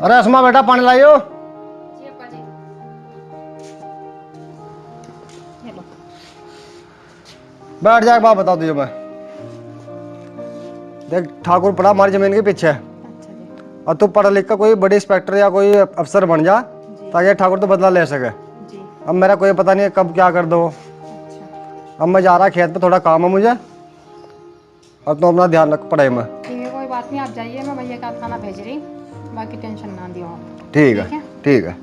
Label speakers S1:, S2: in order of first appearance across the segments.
S1: अरे अस्मा बेटा पानी लाइयो। बैठ जा, एक बात बता तुझे मैं। देख ठाकुर पड़ा हमारी जमीन के पीछे। अच्छा जी। और तू पढ़ लिख कर कोई बड़ी इंस्पेक्टर या कोई अफसर बन जा ताकि ठाकुर तो बदला ले सके जी। अब मेरा कोई पता नहीं है कब क्या कर दो। अच्छा। अब मैं जा रहा खेत पे, थोड़ा काम है मुझे। अब तो अपना ध्यान रख पढ़ाई में।
S2: ठीक है, कोई बात नहीं, आप जाइए, मैं भैया का खाना भेज रही, बाकी टेंशन ना दियो आप।
S1: ठीक है, ठीक है।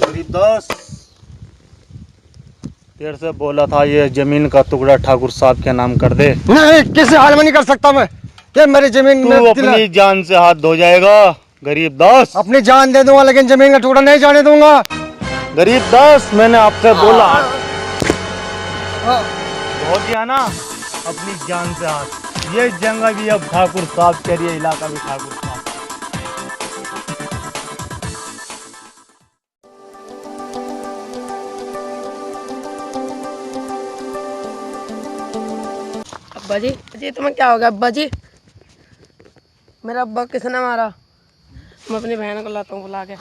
S3: गरीबदास, तेरे से बोला था ये जमीन का टुकड़ा ठाकुर साहब के नाम कर दे।
S1: नहीं, किसी हाल में नहीं कर सकता मैं। ये मेरी जमीन
S3: तू अपनी जान से हाथ धो जाएगा गरीबदास।
S1: अपनी जान दे दूंगा लेकिन जमीन का टुकड़ा नहीं जाने दूंगा।
S3: गरीबदास, मैंने आपसे बोला धो दिया ना अपनी जान से हाथ। ये जगह भी अब ठाकुर साहब के लिए, इलाका भी ठाकुर साहब।
S4: अब्बा जी, जी तुम्हें क्या हो गया अब्बा जी? मेरा अब्बा किसने मारा? मैं अपनी बहन को लाता हूँ बुला के।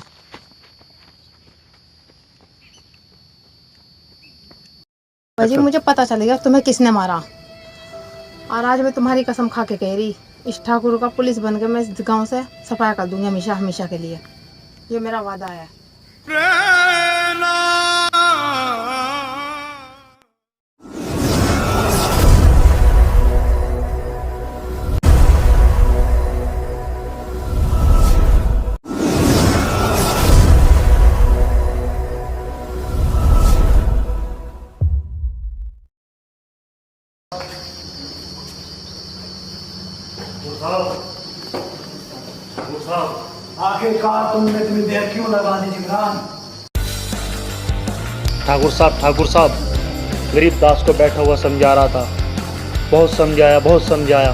S2: अब्बा जी, मुझे पता चलेगा तुम्हें किसने मारा, और आज मैं तुम्हारी कसम खा के कह रही, इस ठाकुर का पुलिस बन के मैं इस गांव से सफाया कर दूंगी हमेशा हमेशा के लिए। ये मेरा वादा है।
S5: आखिरकार तुमने इतनी देर क्यों लगा दी जिब्रान?
S3: ठाकुर साहब गरीबदास को बैठा हुआ समझा रहा था। बहुत समझाया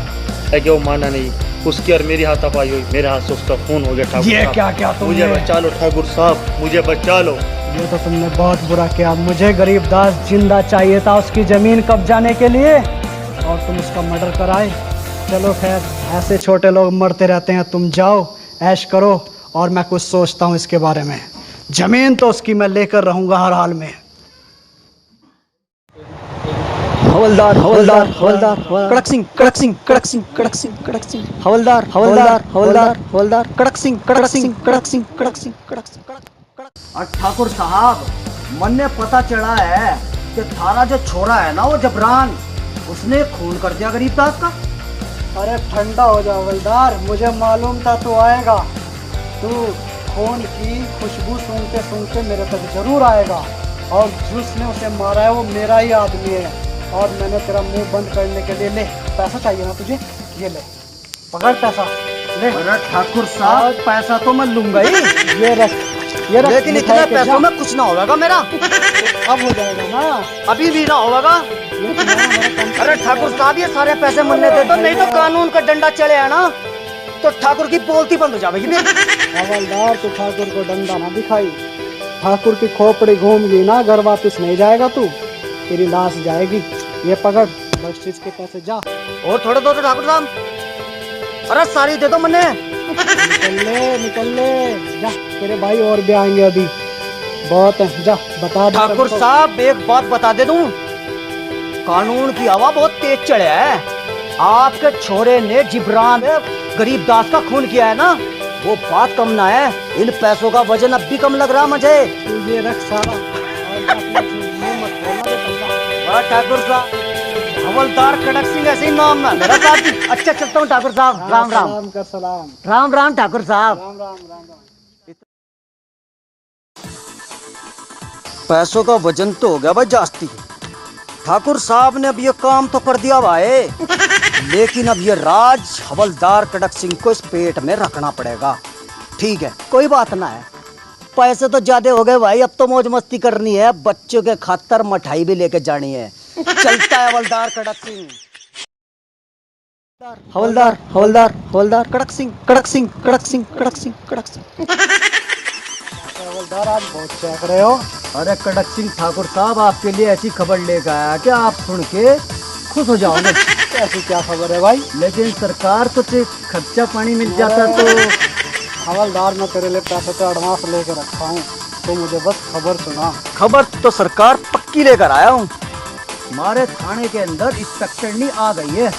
S3: लेकिन वो माना नहीं। उसकी और मेरी हाथापाई हुई, मेरे हाथ से उसका खून हो गया। ठाकुर
S5: ये
S3: साहब,
S5: क्या तुमने?
S3: मुझे बचा लो ठाकुर साहब, मुझे बचा लो।
S5: ये तो तुमने बहुत बुरा किया। मुझे गरीबदास जिंदा चाहिए था उसकी जमीन कब्जाने के लिए, और तुम उसका मर्डर कराए। चलो खैर, ऐसे छोटे लोग मरते रहते हैं। तुम जाओ ऐश करो, और मैं कुछ सोचता हूँ इसके बारे में। जमीन तो उसकी मैं लेकर रहूंगा हर हाल में। हवलदार कड़क सिंह हवलदार कड़क सिंह।
S6: और ठाकुर साहब, मन ने पता चला है कि थारा जो छोरा है ना वो जबरान, उसने खून कर दिया गरीबदास का।
S5: अरे ठंडा हो जाओ हवलदार, मुझे मालूम था तू आएगा। तू खून की खुशबू सूंघते सूंघते मेरे तक जरूर आएगा, और जिसने उसे मारा है वो मेरा ही आदमी है। और मैंने तेरा मुंह बंद करने के लिए, ले पैसा चाहिए ना तुझे, ये ले पकड़ पैसा ले।
S6: अरे ठाकुर साहब, पैसा तो मैं लूंगा ही,
S5: ये रख
S6: लेकिन इतने पैसों में कुछ ना होगा मेरा।
S5: अब हो जाएगा ना,
S6: अभी भी ना होगा। अरे ठाकुर साहब, ये सारे पैसे मुन्ने दे दो, नहीं तो कानून का डंडा चले है ना तो ठाकुर की बोलती बंद हो जाएगी।
S5: हवलदार, तू ठाकुर को डंडा ना दिखाई। ठाकुर की खोपड़ी घूम गई ना, घर वापिस नहीं जाएगा तू, तेरी लाश जाएगी। ये पकड़, बस चीज के पैसे जा।
S6: और थोड़े दो तो ठाकुर साहब। अरे सारी दे दो मुन्ने।
S5: निकल ले जा, तेरे भाई और भी आएंगे अभी, बहुत है। जा बता दे
S6: ठाकुर साहब, एक बात बता दे दूं, कानून की हवा बहुत तेज चढ़े है। आपके छोरे ने जिब्रान गरीबदास का खून किया है ना, वो बात कम ना है। इन पैसों का वजन अब भी कम लग रहा मुझे।
S5: तू ये रख सारा, और
S6: ठाकुर साहब हवलदार कड़क सिंह ऐसे ही नाम है मेरा साहब जी। अच्छा चलता हूँ ठाकुर साहब, राम राम।
S5: सलाम कर सलाम।
S6: राम राम ठाकुर साहब।
S5: राम राम राम राम।
S6: पैसों का वजन तो हो गया भाई जास्ती। ठाकुर साहब ने अब ये काम तो कर दिया भाई, लेकिन अब ये राज हवलदार कड़क सिंह को इस पेट में रखना पड़ेगा। ठीक है, कोई बात ना है। पैसे तो ज्यादा हो गए भाई, अब तो मौज मस्ती करनी है, बच्चों के खातर मिठाई भी लेके जानी है। चलता है हवलदार कड़क सिंह। हवलदार हवलदार हवलदार कड़क सिंह, कड़क सिंह, कड़क सिंह, कड़क सिंह, कड़क सिंह।
S5: हवलदार आज बहुत चहक रहे हो।
S6: अरे कड़क सिंह ठाकुर साहब, आपके लिए ऐसी खबर लेकर आया कि आप सुन के खुश हो जाओगे।
S5: ऐसी क्या खबर है भाई?
S6: लेकिन सरकार कुछ खर्चा पानी मिल जाता तो।
S5: हवलदार मैं तेरे लिए पैसे तो एडवांस लेके रखा हूँ, तो मुझे बस खबर सुना।
S6: खबर तो सरकार पक्की लेकर आया हूँ। हमारे थाने के अंदर इंस्पेक्टरनी आ गई है।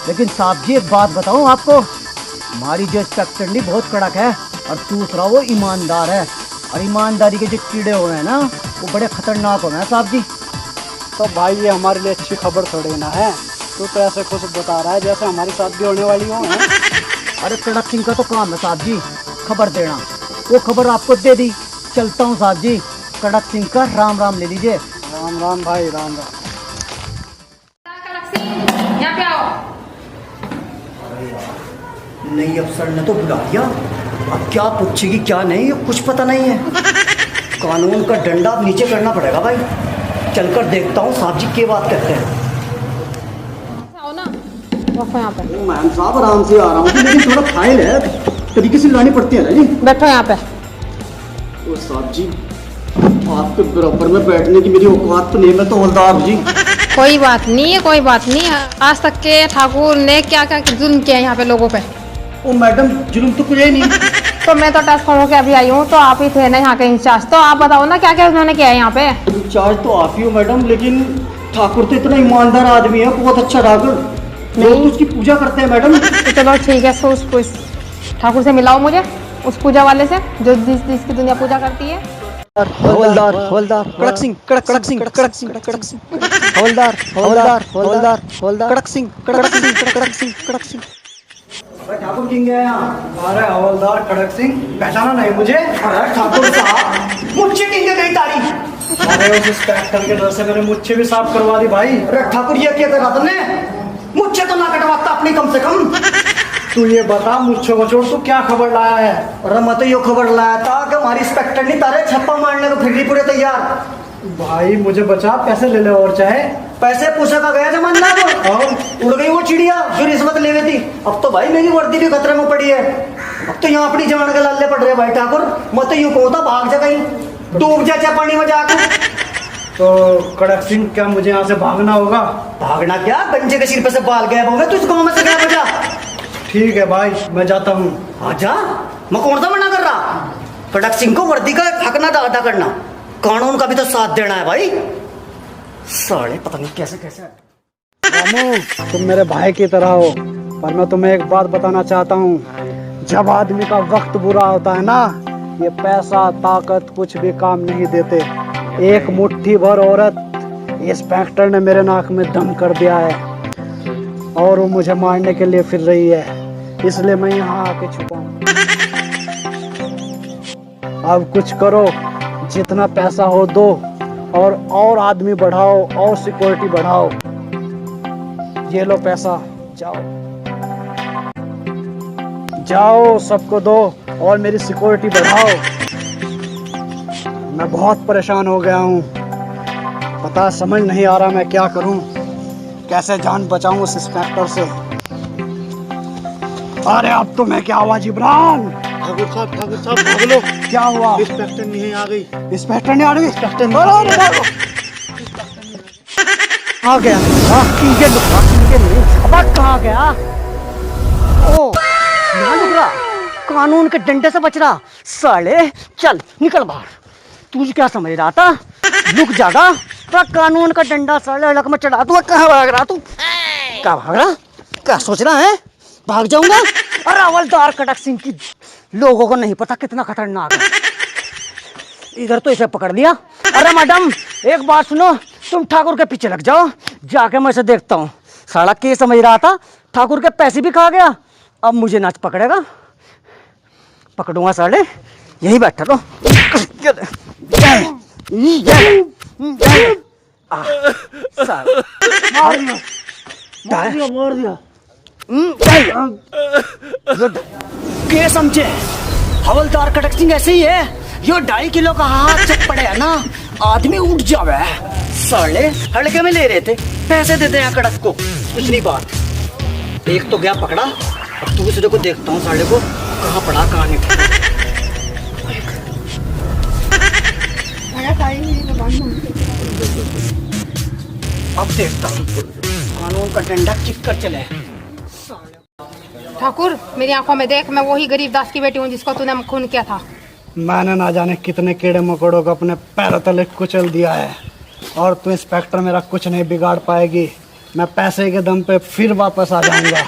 S6: लेकिन साहब जी एक बात बताऊँ आपको, हमारी जो इंस्पेक्टरनी बहुत कड़क है और दूसरा वो ईमानदार है। और ईमानदारी के जो कीड़े हो रहे हैं ना, वो बड़े खतरनाक हो रहे हैं साहब जी।
S5: तो भाई ये हमारे लिए अच्छी खबर थोड़ी ना है। तू तो ऐसे कुछ बता रहा है जैसे हमारी शादी भी होने वाली हो।
S6: अरे कड़क सिंह का तो काम है साहब जी खबर देना, वो खबर आपको दे दी। चलता हूँ साहब जी, कड़क सिंह का राम राम ले लीजिए।
S5: राम राम भाई, राम राम।
S2: यहाँ पे आओ।
S6: नई अफसर ने तो बुला दिया, अब क्या पूछेगी क्या नहीं कुछ पता नहीं है। कानून का डंडा अब नीचे करना पड़ेगा भाई। चलकर देखता हूँ साहब जी क्या बात करते हैं।
S2: आओ ना, रखो यहाँ पे।
S6: मैम साहब आराम से आ रहा हूँ, लेकिन थोड़ा फाइल है तरीके से लानी पड़ती है ना जी।
S2: बैठो यहाँ पे।
S6: ओ साहब जी, आपके बराबर में बैठने की मेरी औकात तो नहीं, मैं तो हवलदार हूँ जी।
S2: कोई बात नहीं है, कोई बात नहीं है। आज तक के ठाकुर ने क्या क्या जुल्म किया है यहाँ पे लोगों पे।
S6: ओ मैडम, जुल्म तो कुछ है नहीं।
S2: तो मैं तो टास्क फोर्स होके अभी आई हूँ, तो आप ही थे ना यहाँ के इंचार्ज, तो आप बताओ ना क्या क्या उन्होंने किया है यहाँ पे।
S6: इंचार्ज तो आप ही हो मैडम, लेकिन ठाकुर तो इतना ईमानदार आदमी है, बहुत अच्छा ठाकुर। लोग तो उसकी पूजा करते हैं मैडम।
S2: तो चलो ठीक है, सो उसको इस ठाकुर से मिलाओ मुझे, उस पूजा वाले से जो जिसकी दुनिया पूजा करती है।
S6: हवलदार हवलदार कड़क सिंह, कड़क कड़क सिंह, कड़क सिंह, कड़क सिंह, हवलदार हवलदार हवलदार हवलदार कड़क सिंह, कड़क सिंह, कड़क सिंह, कड़क सिंह। ठाकुर किंग है यहाँ।
S5: अरे हवलदार कड़क सिंह, पहचाना नहीं मुझे?
S6: अरे ठाकुर साहब, मुझे किंग गई तारीफ।
S5: अरे उस इंस्पेक्टर के डर से मैंने मुझे भी साफ करवा दी भाई।
S6: अरे ठाकुर ये क्या कर रहा तुमने? मुझे तो ना कटवाता अपनी कम से कम।
S5: तू ये बता मुझे को छोड़ तू क्या खबर लाया है?
S6: अरे मैं तो ये खबर लाया था कि हमारी इंस्पेक्टर ने तारे छप्पा मारने को फिर भी पूरे तैयार।
S5: भाई मुझे बचा, पैसे ले ले और चाहे।
S6: पैसे पूछा का गया जमाना को, और उड़ गई वो चिड़िया जो रिश्वत ले गई थी। अब तो भाई मेरी वर्दी भी खतरे में पड़ी है। अब तो यहाँ अपनी जान के लाले पड़ रहे भाई ठाकुर। मैं तो यूँ कहता भाग जा कहीं, डूब जा चाहे पानी में जाकर।
S5: तो कड़क सिंह क्या मुझे यहाँ से भागना होगा?
S6: भागना क्या, गंजे के सिर पे से बाल गए होंगे, तू इस गाँव में से गया बजा।
S5: ठीक है भाई, मैं जाता हूँ।
S6: आजा, मैं कौन सा मना कर रहा? कड़क सिंह को वर्दी का हक ना अदा करना, कानून का भी तो साथ देना है भाई। साले पता नहीं कैसे कैसे।
S5: रामू, तुम मेरे भाई की तरह हो, पर मैं तुम्हें एक बात बताना चाहता हूँ। जब आदमी का वक्त बुरा होता है ना, ये पैसा ताकत कुछ भी काम नहीं देते। एक मुट्ठी भर औरत इंस्पेक्टर ने मेरे नाक में दम कर दिया है, और वो मुझे मारने के लिए फिर रही है, इसलिए मैं यहाँ आके छुपा हूँ। अब कुछ करो, जितना पैसा हो दो, और आदमी बढ़ाओ और सिक्योरिटी बढ़ाओ। ये लो पैसा, जाओ जाओ, सबको दो और मेरी सिक्योरिटी बढ़ाओ। मैं बहुत परेशान हो गया हूँ, पता समझ नहीं आ रहा मैं क्या करूँ, कैसे जान बचाऊं उस इंस्पेक्टर से। अरे अब तो मैं क्या हुआ जिब्रान?
S3: ठाकुर साहब भाग लो।
S5: क्या हुआ?
S3: इंस्पेक्टर नहीं आ गई।
S5: इंस्पेक्टर ने आ गई?
S3: इंस्पेक्टर नहीं
S5: आ गया।
S6: अब कहाँ गया? ओ यहाँ लुक रहा, कानून के डंडे से बच रहा। साले चल निकल बाहर। तू क्या समझ रहा था? लुक जागा, तो कानून का डंडा साले लक में चढ़ा। तू कहाँ भाग रहा? तू क्या भाग रहा? क्या सोच रहा है भाग जाऊंगा? अरे हवलदार कड़क सिंह की लोगों को नहीं पता कितना खतरनाक है। इधर तो इसे पकड़ लिया। अरे मैडम एक बात सुनो, तुम ठाकुर के पीछे लग जाओ, जाके मैं इसे देखता हूँ। साला के समझ रहा था ठाकुर के पैसे भी खा गया, अब मुझे नाच पकड़ेगा। पकड़ूंगा साले, यही बैठा रहो। मार दिया। के समझे हवलदार कटक सिंह ऐसे ही है। यो 2.5 किलो का हाथ चक पड़े है ना, आदमी उठ जावे। साले हल्के में ले रहे थे, पैसे देते हैं कड़क को। इतनी बात, एक तो गया पकड़ा, अब दूसरे को देखता हूँ साले को कहाँ पड़ा कहाँ नहीं पड़ा। अब देखता हूँ कानून का डंडा चिपकर चले।
S2: ठाकुर मेरी आंखों में देख, मैं वही गरीबदास की बेटी हूँ जिसको तूने खून किया था।
S5: मैंने ना जाने कितने कीड़े मकोड़ों को अपने पैरों तले कुचल दिया है, और तू इंस्पेक्टर मेरा कुछ नहीं बिगाड़ पाएगी। मैं पैसे के दम पे फिर वापस आ जाऊंगा।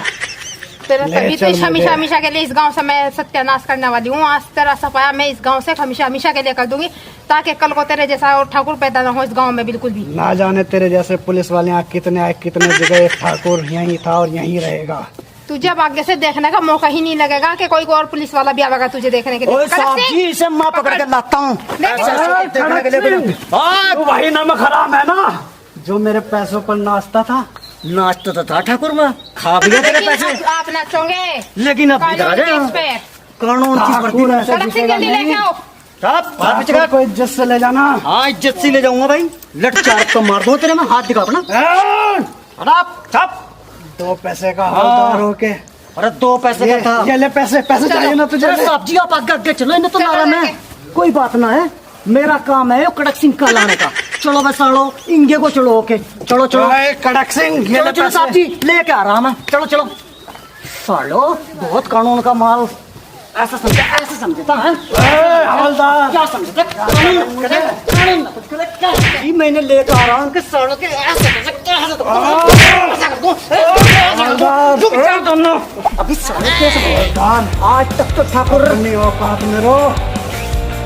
S2: तेरा
S5: ले
S2: तभी तो
S5: चल
S2: हमेशा
S5: मुझे।
S2: हमेशा के लिए इस गांव से मैं सत्यानाश करने वाली हूँ। आज तेरा सफाया मैं इस गांव से हमेशा हमेशा के लिए कर दूंगी, ताकि कल को तेरे जैसा और ठाकुर पैदा ना हो इस गांव में बिल्कुल भी।
S5: ना जाने तेरे जैसे पुलिस वाले यहाँ कितने आए, कितने जगह। ठाकुर यहीं था और यहीं रहेगा।
S2: तुझे अब आगे से देखने का मौका ही नहीं लगेगा कि कोई और पुलिस वाला भी आएगा तुझे देखने के लिए।
S6: ओए साहब जी, इसे मैं पकड़ के लाता हूँ। देखने के लिए
S5: वही नमक हराम है ना जो मेरे पैसों पर नाचता था।
S6: नाचता तो था ठाकुर में, खा भी गया तेरे
S2: लेकिन
S6: पैसे,
S2: आप नाचोगे
S6: लेकिन अब
S2: कानून
S6: इधर
S2: केस पे।
S6: कानून की
S5: ठाकुर
S6: वर्दी
S5: ऐसे
S2: सड़क से
S5: दिखेगा
S2: जल्दी लेके
S5: नहीं।
S2: आओ।
S6: साहब
S5: को इज्जत से ले जाना।
S6: हाँ इज्जत से ले जाऊंगा भाई। लट चार तो मार दो तेरे में, हाथ दिखा अपना। साहब
S5: 2 पैसे का हवलदार होके
S6: अरे 2 पैसे का था।
S5: ये ले पैसे चाहिए ना तुझे।
S6: अरे साहब जी आप आगे आगे चलो, इन्हें तो
S2: चलो
S6: मारा मैं।
S2: लेके।
S6: कोई बात ना है, मेरा काम है कड़क सिंह का लाने का। चलो बस सालो इंगे को चलो। ओके चलो चलो
S5: ओए, कड़क सिंह ये
S6: चलो
S5: ले
S6: चलो
S5: पैसे।
S6: साहब जी लेके आ रहा मैं। चलो चलो सालो, बहुत कानून का माल। ऐसा समझता है
S5: हवलदार
S6: क्या समझता कानून ना कुछ करे क्या? जी मैंने लेकर आ रहा हूँ कि सालों के ऐसे कर सकते हैं, ऐसे कर दूं, रुक जाओ दोनों। अभी सालों के आज तक तो ठाकुर
S5: नहीं औकात में रो।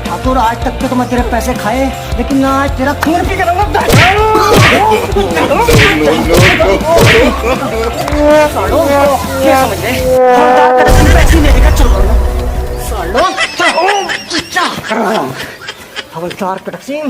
S6: ठाकुर आज तक तो मैं तेरे पैसे खाए, लेकिन आज तेरा खून पी के रहूंगा। सालो क्या समझ रहे? हवलदार कड़क सिंह पैसे नहीं देगा। चलो सालो हवलदार कड़क सिंह